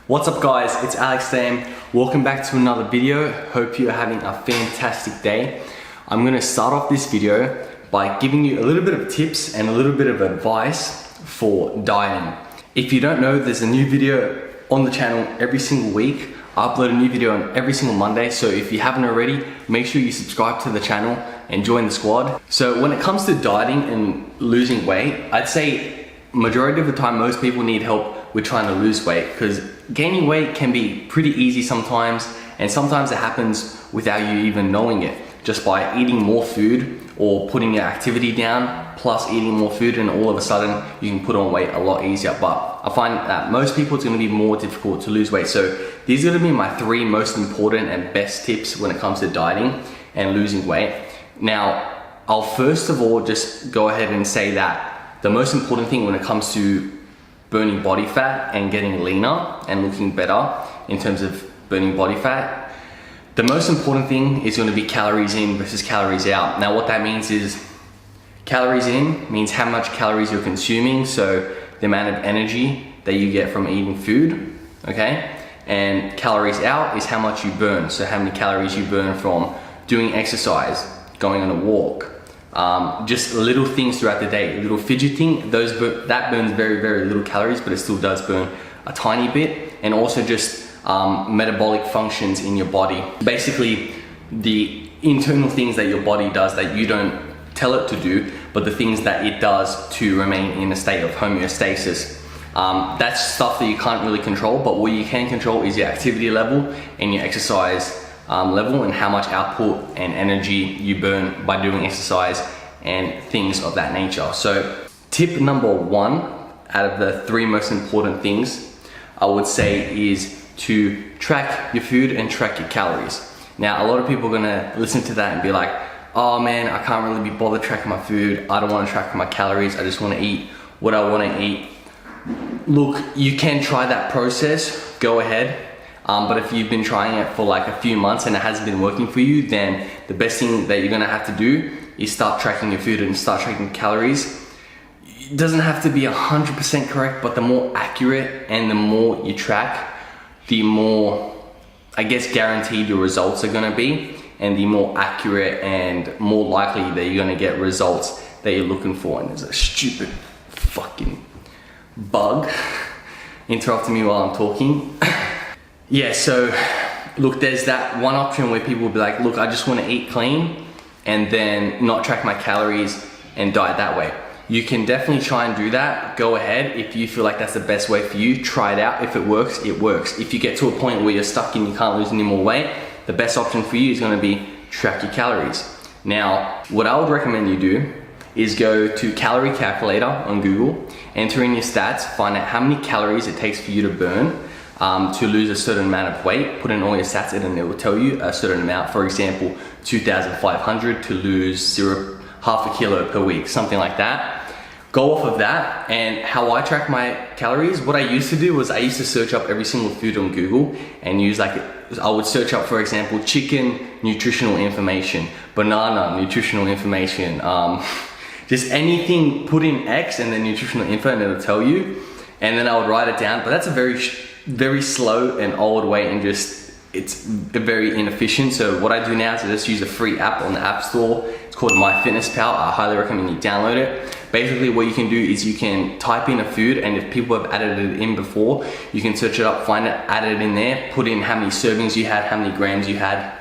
What's up guys, it's Alex Dayum. Welcome back to another video. Hope you're having a fantastic day. I'm gonna start off this video by giving you a little bit of tips and a little bit of advice for dieting. If you don't know, there's a new video on the channel every single week. I upload a new video on every single Monday, so if you haven't already, make sure you subscribe to the channel and join the squad. So when it comes to dieting and losing weight, I'd say majority of the time most people need help with trying to lose weight, because gaining weight can be pretty easy sometimes, and sometimes it happens without you even knowing it, just by eating more food or putting your activity down plus eating more food, and all of a sudden you can put on weight a lot easier. But I find that most people it's going to be more difficult to lose weight. So these are going to be my 3 most important and best tips when it comes to dieting and losing weight. Now, I'll first of all just go ahead and say that the most important thing when it comes to burning body fat and getting leaner and looking better in terms of burning body fat, the most important thing is going to be calories in versus calories out. Now what that means is, calories in means how much calories you're consuming, so the amount of energy that you get from eating food, okay? And calories out is how much you burn, so how many calories you burn from doing exercise, going on a walk, just little things throughout the day, little fidgeting, that burns very, very little calories, but it still does burn a tiny bit. And also just metabolic functions in your body. Basically, the internal things that your body does that you don't tell it to do, but the things that it does to remain in a state of homeostasis. That's stuff that you can't really control, but what you can control is your activity level and your exercise level, and how much output and energy you burn by doing exercise and things of that nature. So tip number 1 out of the 3 most important things I would say is to track your food and track your calories. Now a lot of people are gonna listen to that and be like, oh man, I can't really be bothered tracking my food, I don't want to track my calories, I just want to eat what I want to eat. Look, you can try that process, go ahead. But if you've been trying it for like a few months and it hasn't been working for you, then the best thing that you're gonna have to do is start tracking your food and start tracking calories. It doesn't have to be 100% correct, but the more accurate and the more you track, the more, I guess, guaranteed your results are gonna be, and the more accurate and more likely that you're gonna get results that you're looking for. And there's a stupid fucking bug interrupting me while I'm talking. Yeah, so look, there's that one option where people will be like, look, I just want to eat clean and then not track my calories and diet that way. You can definitely try and do that. Go ahead. If you feel like that's the best way for you, try it out. If it works, it works. If you get to a point where you're stuck and you can't lose any more weight, the best option for you is going to be track your calories. Now, what I would recommend you do is go to calorie calculator on Google, enter in your stats, find out how many calories it takes for you to burn to lose a certain amount of weight, put in all your stats in, and it will tell you a certain amount. For example, 2,500 to lose half a kilo per week, something like that. Go off of that. And how I track my calories, what I used to do was I used to search up every single food on Google and use I would search up, for example, chicken nutritional information, banana nutritional information, just anything, put in X and then nutritional info and it'll tell you. And then I would write it down, but that's a very slow and old way, and it's very inefficient. So what I do now is I just use a free app on the App Store. It's called MyFitnessPal. I highly recommend you download it. Basically what you can do is you can type in a food, and if people have added it in before, you can search it up, find it, add it in there, put in how many servings you had, how many grams you had.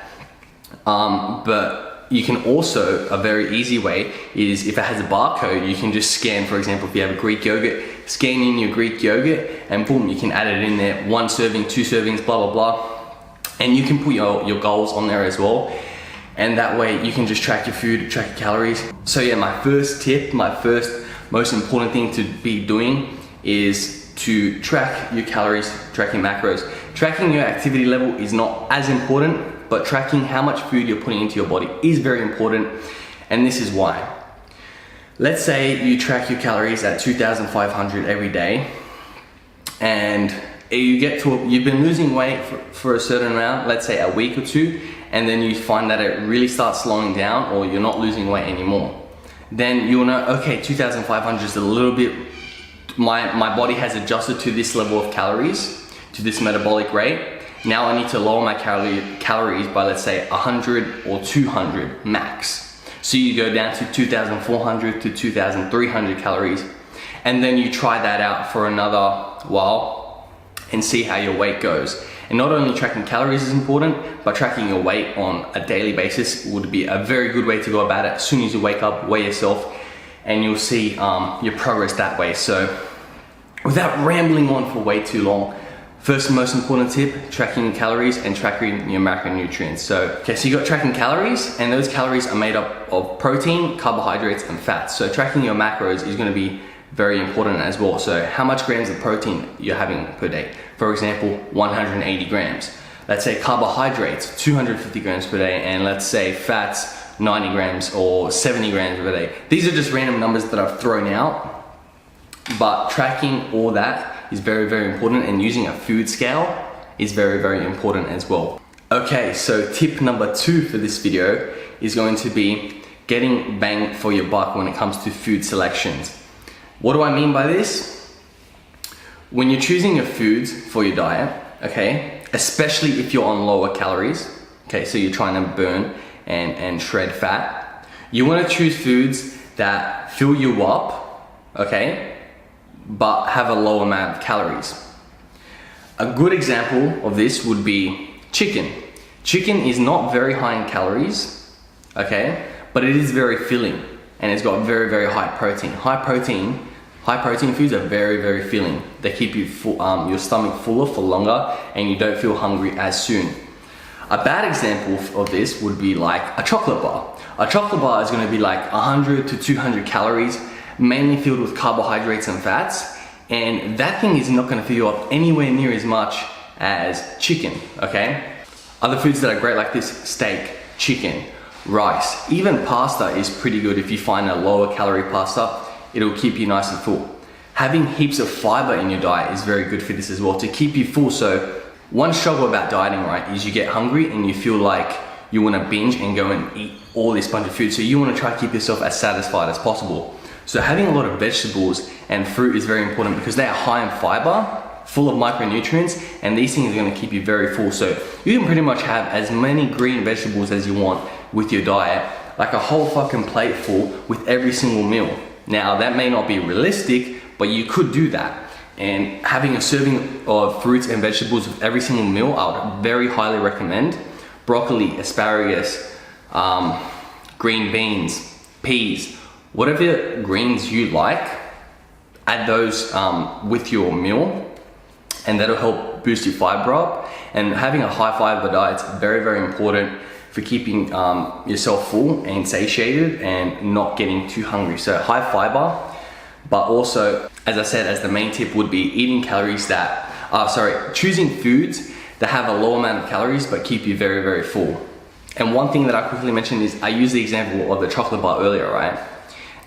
But you can also, a very easy way is if it has a barcode, you can just scan, for example, if you have a Greek yogurt, scan in your Greek yogurt and boom, you can add it in there, 1 serving, 2 servings, blah, blah, blah. And you can put your goals on there as well. And that way you can just track your food, track your calories. So yeah, my first tip, my first most important thing to be doing is to track your calories, track your macros. Tracking your activity level is not as important, but tracking how much food you're putting into your body is very important, and this is why. Let's say you track your calories at 2,500 every day, and you've been losing weight for a certain amount, let's say a week or 2, and then you find that it really starts slowing down, or you're not losing weight anymore. Then you'll know, okay, 2,500 is a little bit, my body has adjusted to this level of calories. to this metabolic rate. Now I need to lower my calories by, let's say, 100 or 200 max. So you go down to 2,400 to 2,300 calories, and then you try that out for another while and see how your weight goes. And not only tracking calories is important, but tracking your weight on a daily basis would be a very good way to go about it. As soon as you wake up, weigh yourself, and you'll see your progress that way. So without rambling on for way too long, first and most important tip, tracking your calories and tracking your macronutrients. So you got tracking calories, and those calories are made up of protein, carbohydrates, and fats. So tracking your macros is gonna be very important as well. So how much grams of protein you're having per day. For example, 180 grams. Let's say carbohydrates, 250 grams per day, and let's say fats, 90 grams or 70 grams per day. These are just random numbers that I've thrown out, but tracking all that is very, very important, and using a food scale is very, very important as well. Okay, so tip number 2 for this video is going to be getting bang for your buck when it comes to food selections. What do I mean by this? When you're choosing your foods for your diet, okay, especially if you're on lower calories, okay, so you're trying to burn and shred fat, you want to choose foods that fill you up, okay, but have a low amount of calories. A good example of this would be chicken. Chicken is not very high in calories, okay, but it is very filling, and it's got very, very high protein. High protein foods are very, very filling. They keep you full, your stomach fuller for longer, and you don't feel hungry as soon. A bad example of this would be like a chocolate bar. A chocolate bar is going to be like 100 to 200 calories, mainly filled with carbohydrates and fats, and that thing is not going to fill you up anywhere near as much as chicken, okay? Other foods that are great like this: steak, chicken, rice, even pasta is pretty good. If you find a lower calorie pasta, it'll keep you nice and full. Having heaps of fiber in your diet is very good for this as well, to keep you full. So one struggle about dieting, right, is you get hungry and you feel like you want to binge and go and eat all this bunch of food. So you want to try to keep yourself as satisfied as possible. So having a lot of vegetables and fruit is very important, because they are high in fiber, full of micronutrients, and these things are going to keep you very full. So you can pretty much have as many green vegetables as you want with your diet, like a whole fucking plate full with every single meal. Now that may not be realistic, but you could do that. And having a serving of fruits and vegetables with every single meal, I would very highly recommend. Broccoli, asparagus, green beans, peas, whatever greens you like, add those with your meal, and that'll help boost your fiber up. And having a high fiber diet is very, very important for keeping yourself full and satiated and not getting too hungry. So high fiber, but also, as I said, as the main tip would be eating calories that, choosing foods that have a low amount of calories but keep you very, very full. And one thing that I quickly mentioned is, I used the example of the chocolate bar earlier, right?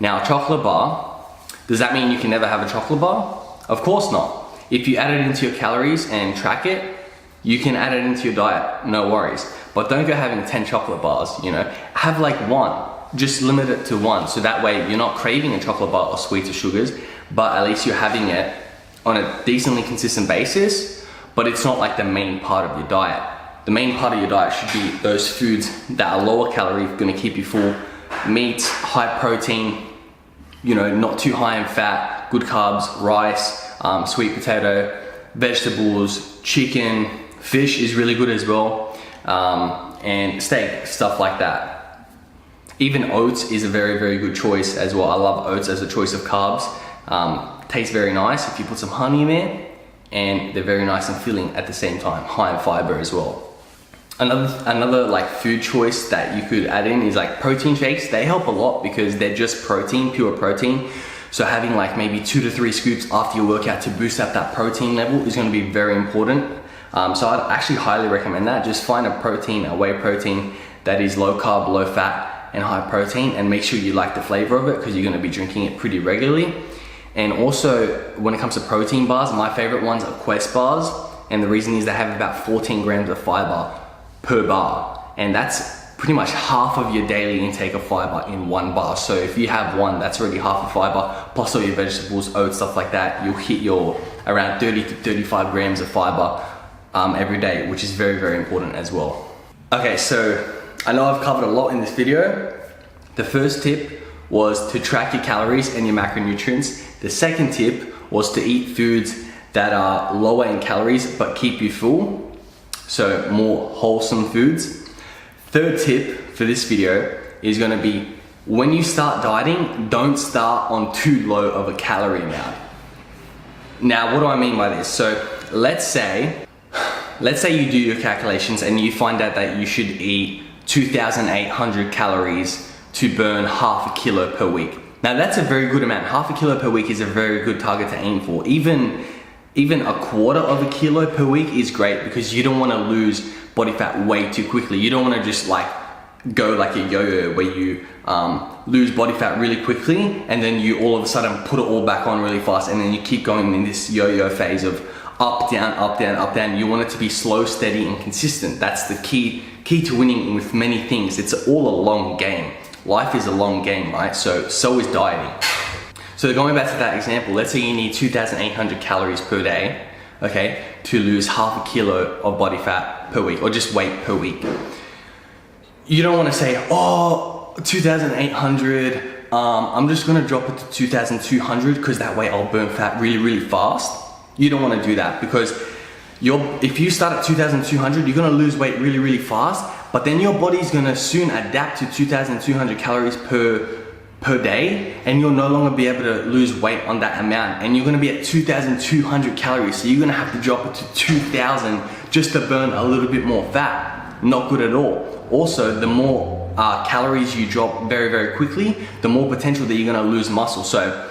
Now, a chocolate bar, does that mean you can never have a chocolate bar? Of course not. If you add it into your calories and track it, you can add it into your diet, no worries. But don't go having 10 chocolate bars, you know? Have like one, just limit it to one. So that way you're not craving a chocolate bar or sweets or sugars, but at least you're having it on a decently consistent basis, but it's not like the main part of your diet. The main part of your diet should be those foods that are lower calorie, gonna keep you full. Meats, high protein, you know, not too high in fat, good carbs, rice, sweet potato, vegetables, chicken, fish is really good as well, and steak, stuff like that. Even oats is a very, very good choice as well. I love oats as a choice of carbs. Tastes very nice if you put some honey in there, and they're very nice and filling at the same time, high in fiber as well. Another like food choice that you could add in is like protein shakes. They help a lot because they're just protein, pure protein. So having like maybe 2 to 3 scoops after your workout to boost up that protein level is going to be very important. So I'd actually highly recommend that. Just find a protein, a whey protein that is low carb, low fat, and high protein, and make sure you like the flavor of it, because you're going to be drinking it pretty regularly. And also, when it comes to protein bars, my favorite ones are Quest bars, and the reason is they have about 14 grams of fiber per bar, and that's pretty much half of your daily intake of fiber in one bar. So if you have one, that's already half of fiber, plus all your vegetables, oats, stuff like that, you'll hit your around 30 to 35 grams of fiber every day, which is very, very important as well. Okay, so I know I've covered a lot in this video. The first tip was to track your calories and your macronutrients. The second tip was to eat foods that are lower in calories but keep you full, so more wholesome foods. Third tip for this video is going to be, when you start dieting, don't start on too low of a calorie amount. Now, what do I mean by this? So let's say you do your calculations and you find out that you should eat 2,800 calories to burn half a kilo per week. Now that's a very good amount. Half a kilo per week is a very good target to aim for. Even a quarter of a kilo per week is great, because you don't want to lose body fat way too quickly. You don't want to just like go like a yo-yo where you lose body fat really quickly and then you all of a sudden put it all back on really fast, and then you keep going in this yo-yo phase of up, down, up, down, up, down. You want it to be slow, steady, and consistent. That's the key to winning with many things. It's all a long game. Life is a long game, right? So is dieting. So going back to that example, let's say you need 2,800 calories per day, okay, to lose half a kilo of body fat per week, or just weight per week. You don't want to say, oh, 2,800, I'm just going to drop it to 2,200 because that way I'll burn fat really, really fast. You don't want to do that, because if you start at 2,200, you're going to lose weight really, really fast, but then your body's going to soon adapt to 2,200 calories per day, and you'll no longer be able to lose weight on that amount, and you're going to be at 2,200 calories, so you're going to have to drop it to 2,000 just to burn a little bit more fat. Not good at all. Also, the more calories you drop very, very quickly, the more potential that you're going to lose muscle. So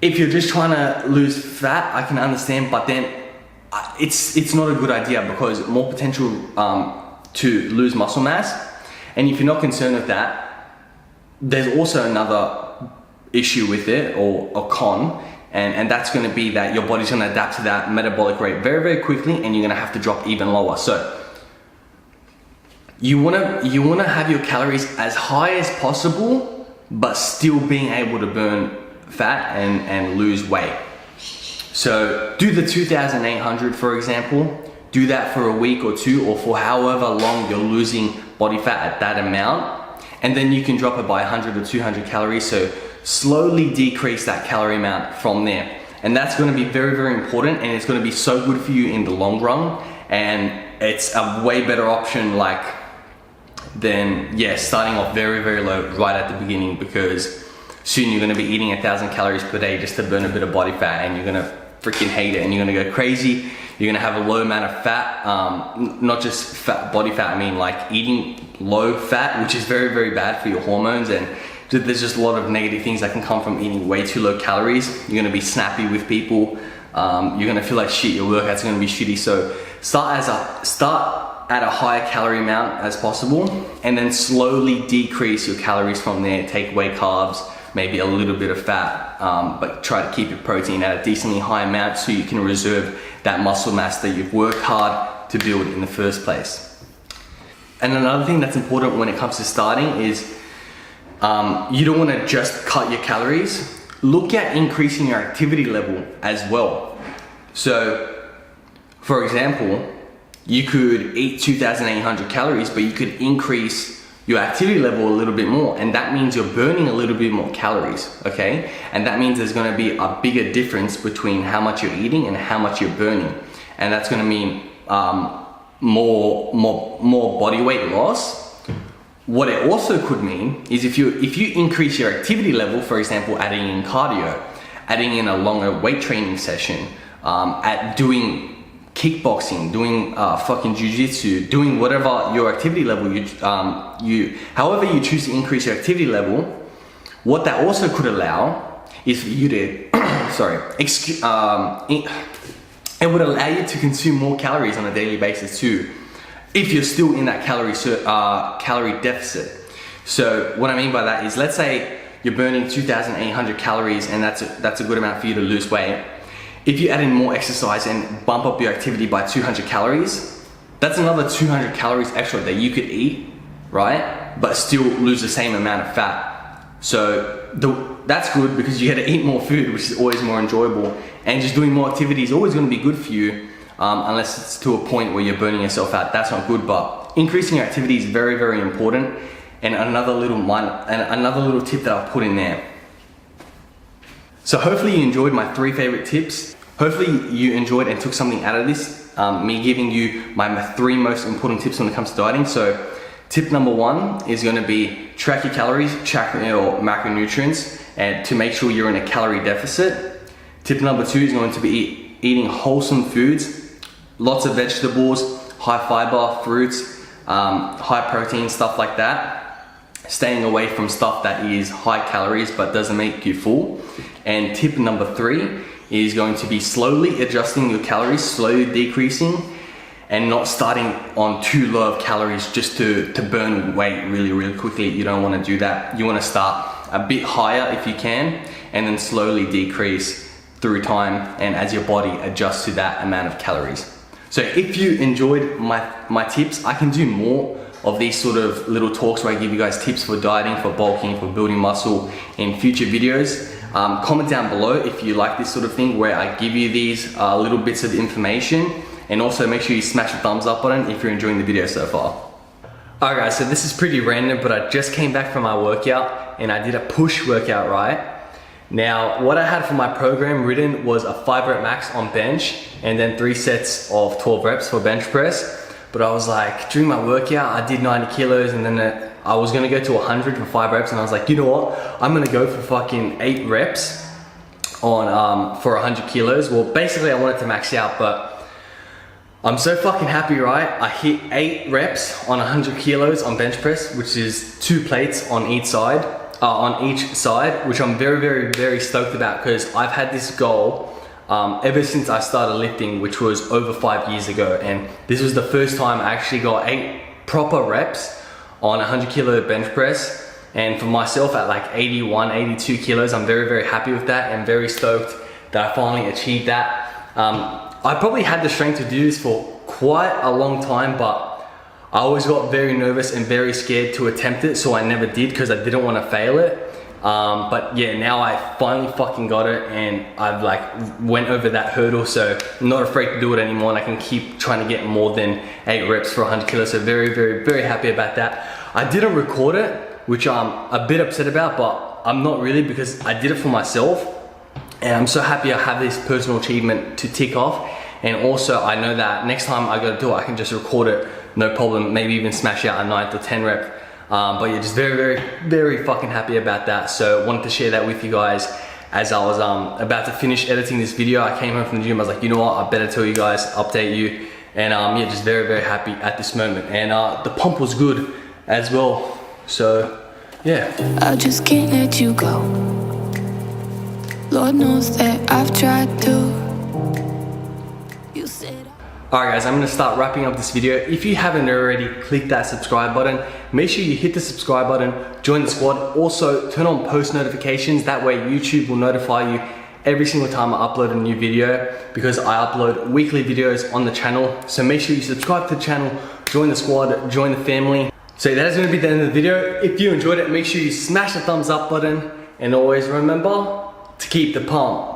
if you're just trying to lose fat, I can understand, but then it's not a good idea, because more potential to lose muscle mass. And if you're not concerned with that, there's also another issue with it, or a con, and that's going to be that your body's going to adapt to that metabolic rate very, very quickly, and you're going to have to drop even lower. So you want to have your calories as high as possible, but still being able to burn fat and lose weight. So do the 2,800, for example. Do that for a week or two, or for however long you're losing body fat at that amount, and then you can drop it by 100 or 200 calories. So slowly decrease that calorie amount from there, and that's going to be very, very important, and it's going to be so good for you in the long run, and it's a way better option than starting off very, very low right at the beginning, because soon you're going to be eating 1,000 calories per day just to burn a bit of body fat, and you're going to freaking hate it, and you're going to go crazy. You're going to have a low amount of fat, not just body fat, I mean like eating low fat, which is very, very bad for your hormones, and there's just a lot of negative things that can come from eating way too low calories. You're going to be snappy with people, you're going to feel like shit, your workout's going to be shitty. So start at a higher calorie amount as possible, and then slowly decrease your calories from there. Take away carbs, maybe a little bit of fat, but try to keep your protein at a decently high amount so you can reserve that muscle mass that you've worked hard to build in the first place. And another thing that's important when it comes to starting is you don't want to just cut your calories. Look at increasing your activity level as well. So for example, you could eat 2,800 calories, but you could increase your activity level a little bit more, and that means you're burning a little bit more calories, okay? And that means there's going to be a bigger difference between how much you're eating and how much you're burning, and that's going to mean more body weight loss. What it also could mean is if you increase your activity level, for example, adding in cardio, adding in a longer weight training session, at doing kickboxing, doing fucking jiu-jitsu, doing whatever your activity level however you choose to increase your activity level, what that also could allow is for you to it would allow you to consume more calories on a daily basis too, if you're still in that calorie deficit. So what I mean by that is, let's say you're burning 2,800 calories, and that's a good amount for you to lose weight. If you add in more exercise and bump up your activity by 200 calories, that's another 200 calories extra that you could eat, right? But still lose the same amount of fat. So that's good because you get to eat more food, which is always more enjoyable. And just doing more activity is always going to be good for you, unless it's to a point where you're burning yourself out. That's not good, but increasing your activity is very, very important. And another little tip that I've put in there. So hopefully you enjoyed my 3 favorite tips. Hopefully you enjoyed and took something out of this. Me giving you my 3 most important tips when it comes to dieting. So tip number 1 is going to be track your calories, track your macronutrients, and to make sure you're in a calorie deficit. Tip number 2 is going to be eating wholesome foods, lots of vegetables, high fiber, fruits, high protein, stuff like that. Staying away from stuff that is high calories but doesn't make you full. And tip number 3 is going to be slowly adjusting your calories, slowly decreasing, and not starting on too low of calories just to burn weight really, really quickly. You don't want to do that. You want to start a bit higher if you can, and then slowly decrease through time and as your body adjusts to that amount of calories. So if you enjoyed my tips, I can do more of these sort of little talks where I give you guys tips for dieting, for bulking, for building muscle in future videos. Comment down below if you like this sort of thing where I give you these little bits of information, and also make sure you smash the thumbs up button if you're enjoying the video so far. Alright guys, so this is pretty random, but I just came back from my workout and I did a push workout, right? Now, what I had for my program written was a 5 rep max on bench and then 3 sets of 12 reps for bench press. But I was like, during my workout, I did 90 kilos and then I was gonna go to 100 for 5 reps, and I was like, you know what? I'm gonna go for fucking 8 reps on for 100 kilos. Well, basically I wanted to max out, but I'm so fucking happy, right? I hit 8 reps on 100 kilos on bench press, which is 2 plates on each side, which I'm very, very, very stoked about because I've had this goal ever since I started lifting, which was over 5 years ago, and this was the first time I actually got 8 proper reps on 100 kilo bench press. And for myself at like 81, 82 kilos, I'm very, very happy with that and very stoked that I finally achieved that. I probably had the strength to do this for quite a long time, but I always got very nervous and very scared to attempt it, so I never did because I didn't want to fail it. But yeah, now I finally fucking got it and I've like went over that hurdle, so I'm not afraid to do it anymore, and I can keep trying to get more than 8 reps for 100 kilos. So very, very, very happy about that. I didn't record it, which I'm a bit upset about, but I'm not really, because I did it for myself and I'm so happy I have this personal achievement to tick off. And also I know that next time I go to do it, I can just record it, no problem, maybe even smash out a 9th or 10 rep. But yeah, just very, very, very fucking happy about that. So wanted to share that with you guys as I was about to finish editing this video. I came home from the gym, I was like, you know what, I better tell you guys, update you. And yeah, just very, very happy at this moment. And the pump was good as well. So yeah. I just can't let you go. Lord knows that I've tried to. You said Alright guys, I'm going to start wrapping up this video. If you haven't already, click that subscribe button. Make sure you hit the subscribe button, join the squad. Also, turn on post notifications. That way YouTube will notify you every single time I upload a new video, because I upload weekly videos on the channel. So make sure you subscribe to the channel, join the squad, join the family. So that is going to be the end of the video. If you enjoyed it, make sure you smash the thumbs up button, and always remember to keep the pump